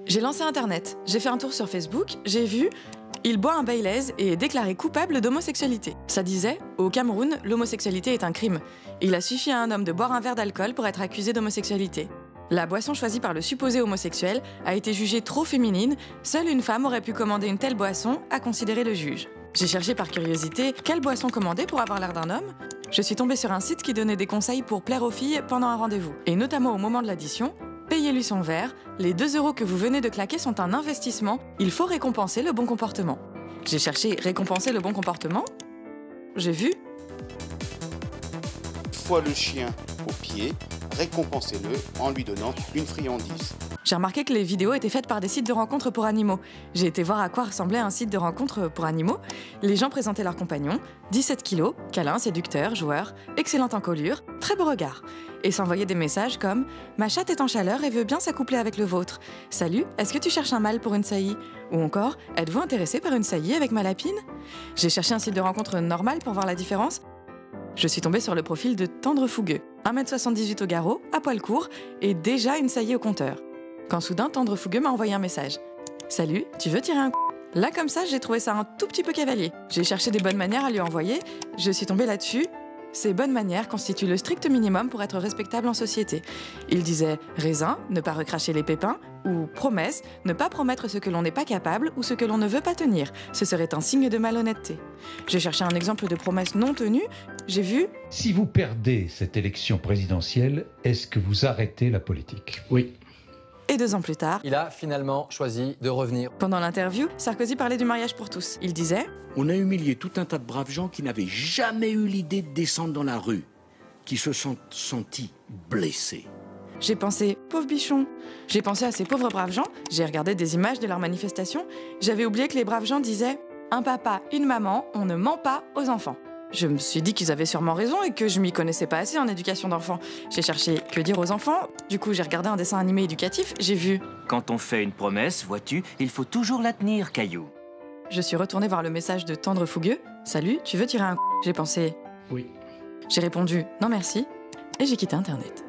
J'ai lancé Internet, j'ai fait un tour sur Facebook, j'ai vu « Il boit un Baileys et est déclaré coupable d'homosexualité ». Ça disait « Au Cameroun, l'homosexualité est un crime. Il a suffi à un homme de boire un verre d'alcool pour être accusé d'homosexualité. La boisson choisie par le supposé homosexuel a été jugée trop féminine, seule une femme aurait pu commander une telle boisson, a considéré le juge. J'ai cherché par curiosité quelle boisson commander pour avoir l'air d'un homme. Je suis tombée sur un site qui donnait des conseils pour plaire aux filles pendant un rendez-vous. Et notamment au moment de l'addition, payez-lui son verre, les 2 € que vous venez de claquer sont un investissement, il faut récompenser le bon comportement. J'ai cherché récompenser le bon comportement, j'ai vu. Fois le chien au pied, récompensez-le en lui donnant une friandise. J'ai remarqué que les vidéos étaient faites par des sites de rencontres pour animaux. J'ai été voir à quoi ressemblait un site de rencontres pour animaux. Les gens présentaient leurs compagnons, 17 kilos, câlin, séducteur, joueur, excellente encolure, très beau regard. Et s'envoyaient des messages comme « Ma chatte est en chaleur et veut bien s'accoupler avec le vôtre. Salut, est-ce que tu cherches un mâle pour une saillie ?» Ou encore « Êtes-vous intéressé par une saillie avec ma lapine ?» J'ai cherché un site de rencontre normal pour voir la différence. Je suis tombée sur le profil de Tendre Fougueux, 1m78 au garrot, à poil court et déjà une saillie au compteur. Quand soudain, Tendre Fougueux m'a envoyé un message. « Salut, tu veux tirer un coup ?» Là, comme ça, j'ai trouvé ça un tout petit peu cavalier. J'ai cherché des bonnes manières à lui envoyer. Je suis tombée là-dessus. Ces bonnes manières constituent le strict minimum pour être respectable en société. Il disait « raisin, ne pas recracher les pépins » ou « promesse, ne pas promettre ce que l'on n'est pas capable ou ce que l'on ne veut pas tenir. Ce serait un signe de malhonnêteté. » J'ai cherché un exemple de promesse non tenue. J'ai vu « Si vous perdez cette élection présidentielle, est-ce que vous arrêtez la politique ? » Oui. Et 2 ans plus tard, il a finalement choisi de revenir. Pendant l'interview, Sarkozy parlait du mariage pour tous. Il disait « On a humilié tout un tas de braves gens qui n'avaient jamais eu l'idée de descendre dans la rue, qui se sont sentis blessés. » J'ai pensé, pauvre bichon. J'ai pensé à ces pauvres braves gens, j'ai regardé des images de leurs manifestations. J'avais oublié que les braves gens disaient « Un papa, une maman, on ne ment pas aux enfants ». Je me suis dit qu'ils avaient sûrement raison et que je m'y connaissais pas assez en éducation d'enfants. J'ai cherché que dire aux enfants. Du coup, j'ai regardé un dessin animé éducatif. J'ai vu Quand on fait une promesse, vois-tu, il faut toujours la tenir, Caillou. Je suis retournée voir le message de Tendre Fougueux. Salut, tu veux tirer un coup ? J'ai pensé Oui. J'ai répondu non merci et j'ai quitté Internet.